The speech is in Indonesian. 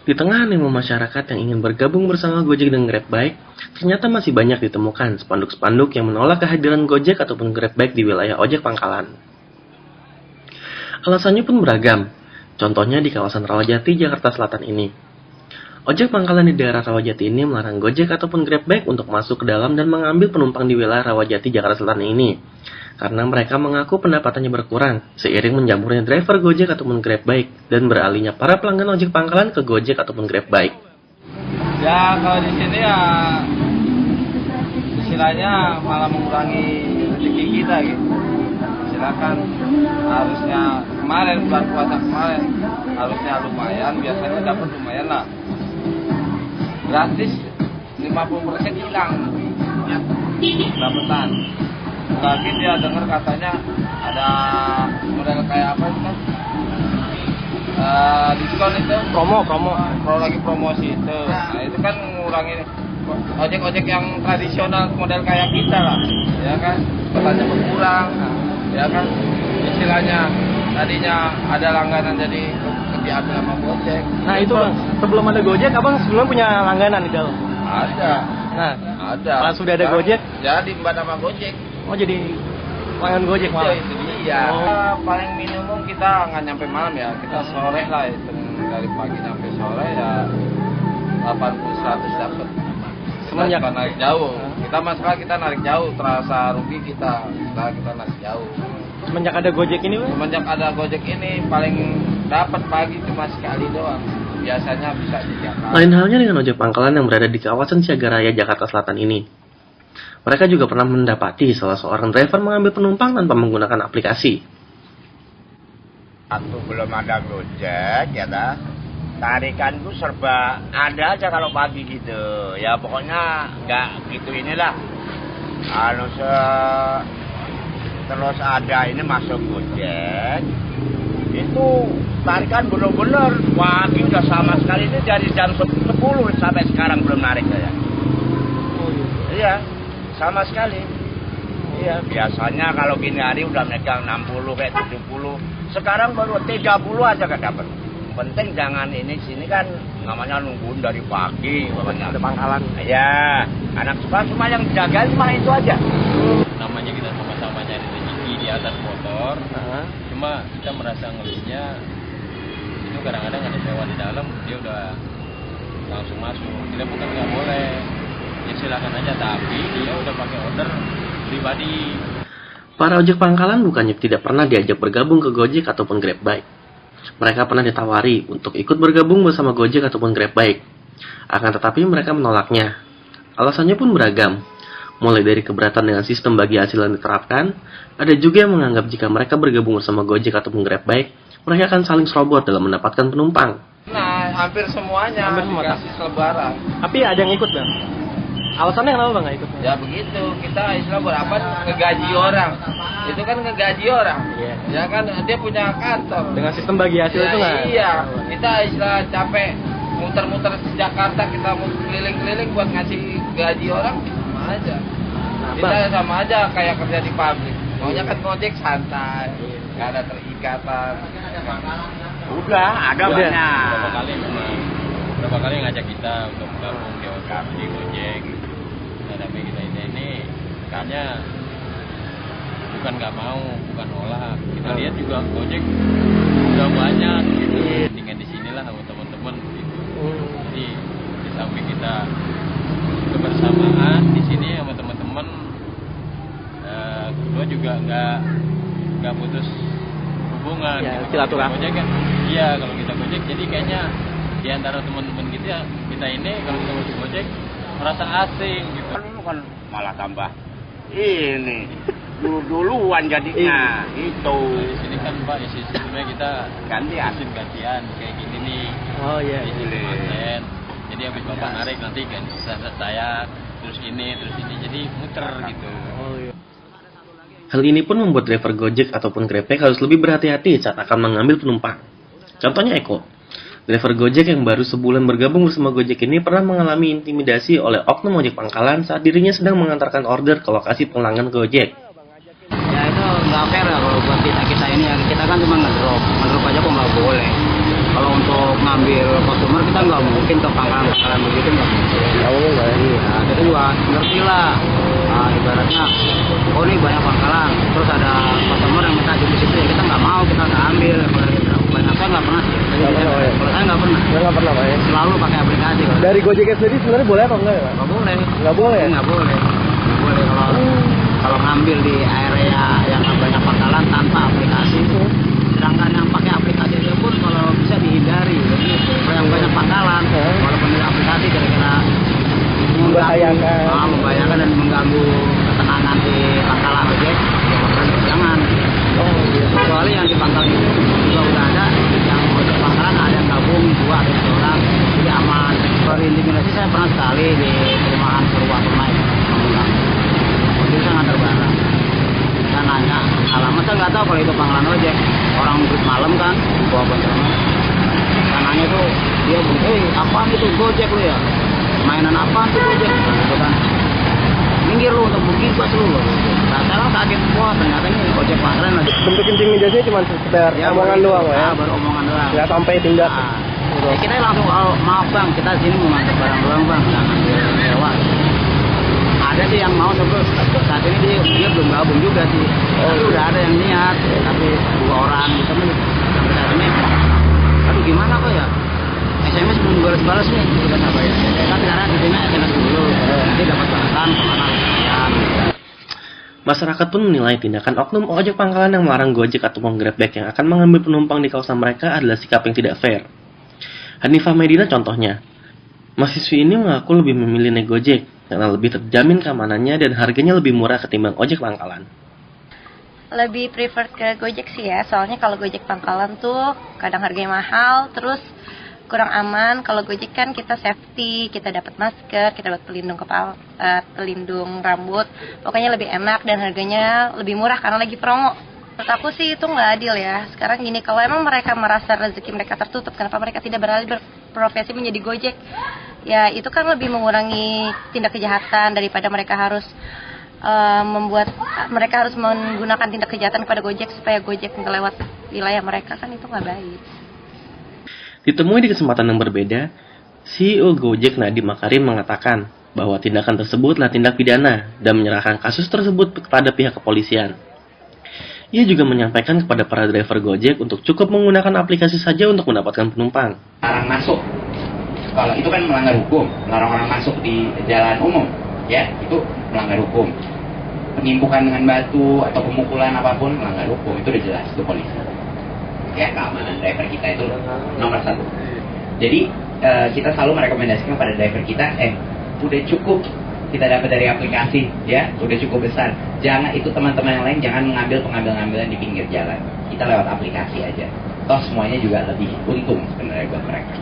Di tengah animo masyarakat yang ingin bergabung bersama Gojek dan GrabBike, ternyata masih banyak ditemukan spanduk-spanduk yang menolak kehadiran Gojek ataupun GrabBike di wilayah ojek pangkalan. Alasannya pun beragam, contohnya di kawasan Rawajati, Jakarta Selatan ini. Ojek pangkalan di daerah Rawajati ini melarang Gojek ataupun GrabBike untuk masuk ke dalam dan mengambil penumpang di wilayah Rawajati, Jakarta Selatan ini. Karena mereka mengaku pendapatannya berkurang, seiring menjamurnya driver Gojek ataupun GrabBike dan beralihnya para pelanggan ojek pangkalan ke Gojek ataupun GrabBike. Ya kalau di sini ya istilahnya malah mengurangi rezeki kita gitu. Silakan harusnya kemarin bulan puasa kemarin harusnya lumayan, biasanya dapat lumayan lah. Gratis 50% hilang dapetan. Lagi dia dengar katanya ada model kayak apa itu kan? Diskon itu promo lagi promosi itu. Nah itu kan mengurangi ojek-ojek yang tradisional model kayak kita lah, ya kan? Katanya berkurang, ya kan? Istilahnya tadinya ada langganan jadi diambil sama Gojek. Nah itu bang, sebelum ada Gojek, abang sebelum punya langganan di dalam? Ada. Nah, ada. Pas sudah ada Gojek? Jadi mbak sama Gojek. Oh jadi pelanggan Gojek malah? Itu dia. Paling minimum kita nggak nyampe malam ya, kita sore lah itu dari pagi sampai sore ya 80-100 dapat. Semenjak kita narik jauh, kita masalah kita narik jauh terasa rugi kita setelah kita narik jauh. Semenjak ada Gojek ini bang? Semenjak ada Gojek ini paling dapat pagi cuma sekali doang. Biasanya bisa 3 kali. Lain halnya dengan ojek pangkalan yang berada di kawasan Siaga Raya, Jakarta Selatan ini. Mereka juga pernah mendapati salah seorang driver mengambil penumpang tanpa menggunakan aplikasi. Waktu belum ada Gojek ya dah, tarikan tuh serba ada aja kalau pagi gitu. Ya pokoknya nggak gitu inilah. Terus ada ini masuk Gojek, itu tarikan bener-bener pagi udah sama sekali, ini dari jam 10 sampai sekarang belum narik saya. Iya, sama sekali. Iya, biasanya kalau gini hari udah megang 60 kayak 70. Sekarang baru 30 aja gak dapet. Penting jangan ini sini kan namanya nungguin dari pagi pokoknya. Ada pangkalan. Ya, anak sekolah cuma yang jaga cuma itu aja. Namanya kita sama-sama nyari rezeki di atas motor. Cuma kita merasa ngeluhnya itu kadang-kadang ada sewa di dalam, dia udah langsung masuk. Kita bukan nggak boleh, ya silakan aja, tapi dia udah pakai order pribadi. Para ojek pangkalan bukannya tidak pernah diajak bergabung ke Gojek ataupun GrabBike. Mereka pernah ditawari untuk ikut bergabung bersama Gojek ataupun GrabBike. Akan tetapi mereka menolaknya. Alasannya pun beragam. Mulai dari keberatan dengan sistem bagi hasil yang diterapkan, ada juga yang menganggap jika mereka bergabung bersama Gojek ataupun GrabBike, mereka akan saling serobot dalam mendapatkan penumpang. Nah, hampir semuanya dikasih selebaran. Tapi ada yang ikut bang? Alasannya kenapa bang nggak ikut? Ya begitu, kita istilah berapa ngegaji orang. Itu kan ngegaji orang. Iya. Ya kan dia punya kantor. Dengan sistem bagi hasil Ya, itu nggak? iya, kita istilah capek muter-muter di Jakarta, kita mau keliling-keliling buat ngasih gaji orang, sama aja. Kita sama aja kayak kerja di pabrik. Maunya kan Gojek santai, nggak ada terikatan. Udah, ada banyak. Berapa kali ngajak kita untuk gabung di Gojek. Nah, tapi kita ini kayaknya bukan nggak mau, bukan nolak. Kita lihat juga Gojek udah banyak gitu. Tinggal di sinilah sama teman-teman gitu. Jadi di samping kita kebersamaan di sini sama teman-teman, kedua juga nggak putus hubungan. Ya, gitu. silaturahmi. Gojek kan, iya kalau kita Gojek, jadi kayaknya di antara teman-teman kita ini kalau kita masuk Gojek merasa asing gitu. Kan malah tambah ini duluan jadinya itu. Nah, di sini kan Pak, ya sistemnya kita Gantian. gantian kayak gini nih. Oh iya. Di sini konten. Jadi habis Bapak narik nanti kan saya terus ini, jadi muter gitu. Oh iya. Hal ini pun membuat driver Gojek ataupun GrabBike harus lebih berhati-hati saat akan mengambil penumpang. Contohnya Eko. Driver Gojek yang baru sebulan bergabung bersama Gojek ini pernah mengalami intimidasi oleh oknum ojek pangkalan saat dirinya sedang mengantarkan order ke lokasi pelanggan Gojek. Ya itu nggak fair lah kalau buat kita ini ya, kita kan cuma ngedrop aja kok nggak boleh. Kalau untuk ngambil customer kita nggak mungkin ke pangkalan begitu, nggak mungkin. Iya, kita juga ngerti lah. Nah, ibaratnya, oh ini banyak pangkalan, terus ada customer yang minta di situ, ya kita nggak mau, kita nggak ambil. Kalau kita banyak saya nggak pernah sih. Kalau saya nggak pernah. Nggak pernah Pak ya? Selalu pakai aplikasi. Pak. Dari Gojek sendiri sebenarnya boleh apa enggak ya Pak? Nggak boleh. Nggak boleh ya? Nggak boleh. Nggak boleh kalau ngambil di area yang banyak pangkalan tanpa aplikasi. Sedangkan yang pakai aplikasi itu pun kalau bisa dihindari. Jadi kalau yang banyak pangkalan, walaupun di aplikasi kira-kira membahayakan dan mengganggu ketenangan di pangkalan ojek, jangan. Kecuali yang di pangkalan itu juga udah ada yang ojek pangkalan ada yang gabung 2 atau 3 orang, jadi aman. Kalau intimidasi saya pernah sekali di perumahan Purwa Permai, itu saya ngantar barang. Saya nanya alamat, saya nggak tahu kalau itu pangkalan ojek. Orang berut malam kan, bawa boncengan. Saya nanya tuh, dia bilang, apaan itu Gojek lu ya? Mainan apaan tuh Gojek? Gitu kan. Minggir lu untuk bugibas lu. Nah, saya kaget, wah ternyata ini Gojek pangkalan aja. Bentuk intimidasinya cuma sekedar omongan doang ya? Baru omongan doang. Nggak sampai tindak. Nah, ya kita langsung, oh, maaf bang, kita sini mau ngantar barang doang bang, jangan sewa. Ada sih yang mau terus, saat ini dia belum gabung juga sih. Tapi udah ada yang niat, tapi 2 orang gitu kan. Sampai saat ini, aduh gimana kok ya? SMS belum balas-balas nih, kita sabar ya. Kan sekarang di sini SMS dulu, nanti dapat balasan kemana kalian. Masyarakat pun menilai tindakan oknum ojek pangkalan yang melarang Gojek ataupun GrabBike yang akan mengambil penumpang di kawasan mereka adalah sikap yang tidak fair. Hanifah Medina contohnya. Mahasiswi ini mengaku lebih memilih naik Gojek karena lebih terjamin keamanannya dan harganya lebih murah ketimbang ojek pangkalan. Lebih prefer ke Gojek sih ya, soalnya kalau Gojek pangkalan tuh kadang harganya mahal, terus kurang aman. Kalau Gojek kan kita safety, kita dapat masker, kita dapat pelindung kepala, pelindung rambut, pokoknya lebih enak dan harganya lebih murah karena lagi promo. Menurut aku sih itu nggak adil ya. Sekarang gini, kalau emang mereka merasa rezeki mereka tertutup, kenapa mereka tidak beralih berprofesi menjadi Gojek? Ya itu kan lebih mengurangi tindak kejahatan daripada mereka harus menggunakan tindak kejahatan kepada Gojek supaya Gojek nggak lewat wilayah mereka, kan itu nggak baik. Ditemui di kesempatan yang berbeda, CEO Gojek Nadiem Makarim mengatakan bahwa tindakan tersebutlah tindak pidana dan menyerahkan kasus tersebut kepada pihak kepolisian. Ia juga menyampaikan kepada para driver Gojek untuk cukup menggunakan aplikasi saja untuk mendapatkan penumpang. Larang masuk, kalau itu kan melanggar hukum, melarang orang masuk di jalan umum, ya itu melanggar hukum. Penimpukan dengan batu atau pemukulan apapun melanggar hukum, itu udah jelas itu polisi. Ya, keamanan driver kita itu nomor 1. Jadi kita selalu merekomendasikan kepada driver kita, udah cukup kita dapat dari aplikasi, ya udah cukup besar. Jangan itu teman-teman yang lain jangan mengambil pengambilan di pinggir jalan. Kita lewat aplikasi aja. Toh semuanya juga lebih untung sebenarnya buat mereka.